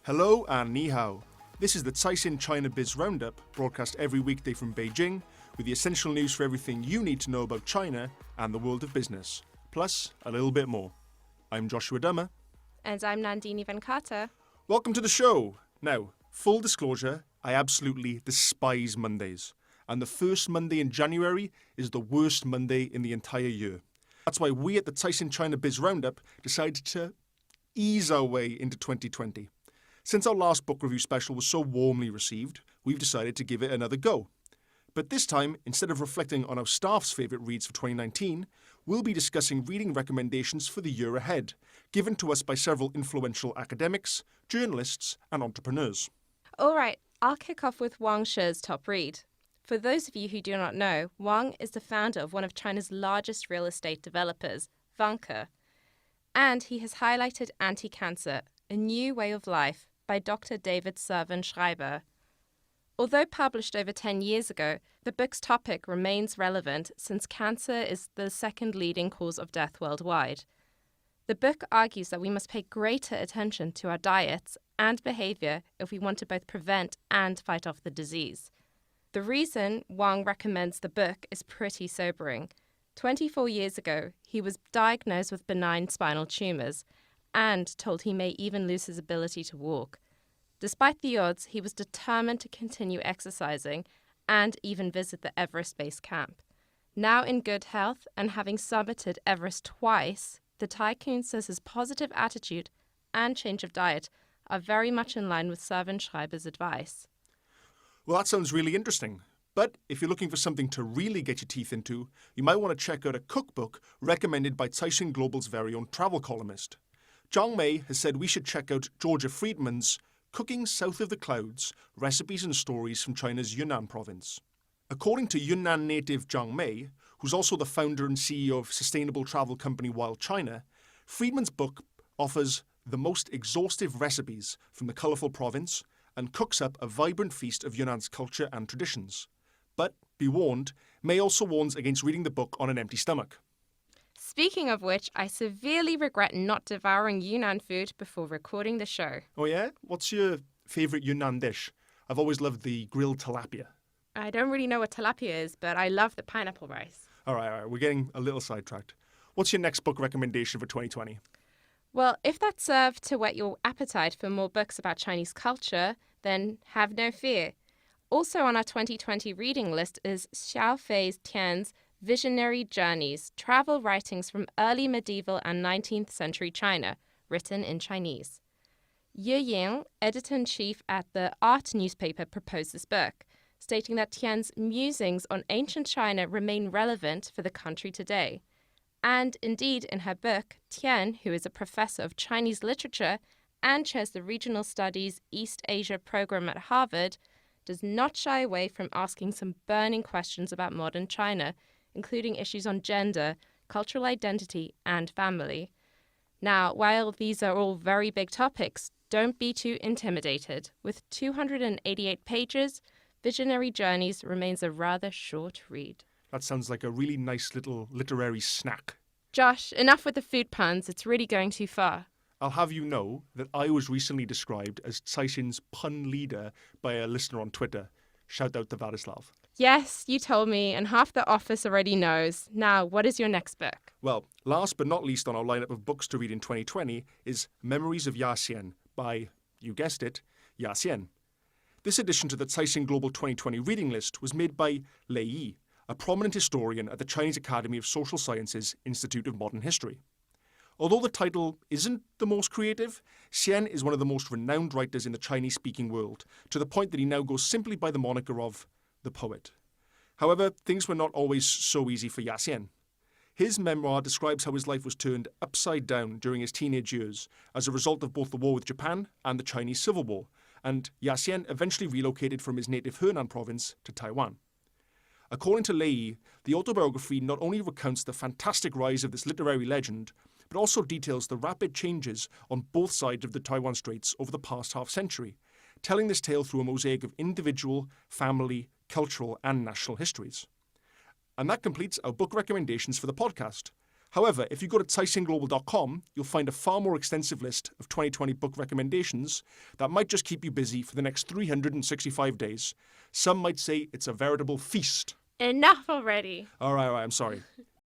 Hello and ni hao. This is the Caixin China Biz Roundup, broadcast every weekday from Beijing, with the essential news for everything you need to know about China and the world of business, plus a little bit more. I'm Joshua Dummer. And I'm Nandini Venkata. Welcome to the show. Now, full disclosure, I absolutely despise Mondays. And the first Monday in January is the worst Monday in the entire year. That's why we at the Caixin China Biz Roundup decided to ease our way into 2020. Since our last book review special was so warmly received, we've decided to give it another go. But this time, instead of reflecting on our staff's favourite reads for 2019, we'll be discussing reading recommendations for the year ahead, given to us by several influential academics, journalists and entrepreneurs. All right, I'll kick off with Wang Shi's top read. For those of you who do not know, Wang is the founder of one of China's largest real estate developers, Vanke. And he has highlighted Anti-Cancer, A New Way of Life by Dr. David Servan Schreiber. Although published over 10 years ago, the book's topic remains relevant since cancer is the second leading cause of death worldwide. The book argues that we must pay greater attention to our diets and behavior if we want to both prevent and fight off the disease. The reason Wang recommends the book is pretty sobering. 24 years ago, he was diagnosed with benign spinal tumours and told he may even lose his ability to walk. Despite the odds, he was determined to continue exercising and even visit the Everest Base Camp. Now in good health and having summited Everest twice, the tycoon says his positive attitude and change of diet are very much in line with Servan Schreiber's advice. Well, that sounds really interesting. But if you're looking for something to really get your teeth into, you might want to check out a cookbook recommended by Caixin Global's very own travel columnist. Zhang Mei has said we should check out Georgia Friedman's Cooking South of the Clouds, Recipes and Stories from China's Yunnan province. According to Yunnan native Zhang Mei, who's also the founder and CEO of sustainable travel company Wild China, Friedman's book offers the most exhaustive recipes from the colourful province and cooks up a vibrant feast of Yunnan's culture and traditions. But, be warned, Mei also warns against reading the book on an empty stomach. Speaking of which, I severely regret not devouring Yunnan food before recording the show. Oh yeah? What's your favourite Yunnan dish? I've always loved the grilled tilapia. I don't really know what tilapia is, but I love the pineapple rice. All right, we're getting a little sidetracked. What's your next book recommendation for 2020? Well, if that served to whet your appetite for more books about Chinese culture, then have no fear. Also on our 2020 reading list is Xiao Tian's Visionary Journeys, Travel Writings from Early Medieval and 19th Century China, written in Chinese. Ye Ying, editor-in-chief at the Art newspaper, proposed this book, stating that Tian's musings on ancient China remain relevant for the country today. And indeed, in her book, Tian, who is a professor of Chinese literature and chairs the Regional Studies East Asia program at Harvard, does not shy away from asking some burning questions about modern China, including issues on gender, cultural identity, and family. Now, while these are all very big topics, don't be too intimidated. With 288 pages, Visionary Journeys remains a rather short read. That sounds like a really nice little literary snack. Josh, enough with the food puns. It's really going too far. I'll have you know that I was recently described as Caixin's pun leader by a listener on Twitter. Shout out to Vladislav. Yes, you told me, and half the office already knows. Now, what is your next book? Well, last but not least on our lineup of books to read in 2020 is Memories of Yaxian by, you guessed it, Yaxian. This addition to the Caixin Global 2020 reading list was made by Lei Yi, a prominent historian at the Chinese Academy of Social Sciences Institute of Modern History. Although the title isn't the most creative, Xian is one of the most renowned writers in the Chinese-speaking world, to the point that he now goes simply by the moniker of the poet. However, things were not always so easy for Yaxian. His memoir describes how his life was turned upside down during his teenage years as a result of both the war with Japan and the Chinese Civil War, and Yaxian eventually relocated from his native Henan province to Taiwan. According to Lei Yi, the autobiography not only recounts the fantastic rise of this literary legend, but also details the rapid changes on both sides of the Taiwan Straits over the past half-century, telling this tale through a mosaic of individual, family, cultural and national histories. And that completes our book recommendations for the podcast. However, if you go to caixinglobal.com, you'll find a far more extensive list of 2020 book recommendations that might just keep you busy for the next 365 days. Some might say it's a veritable feast. Enough already. All right, I'm sorry.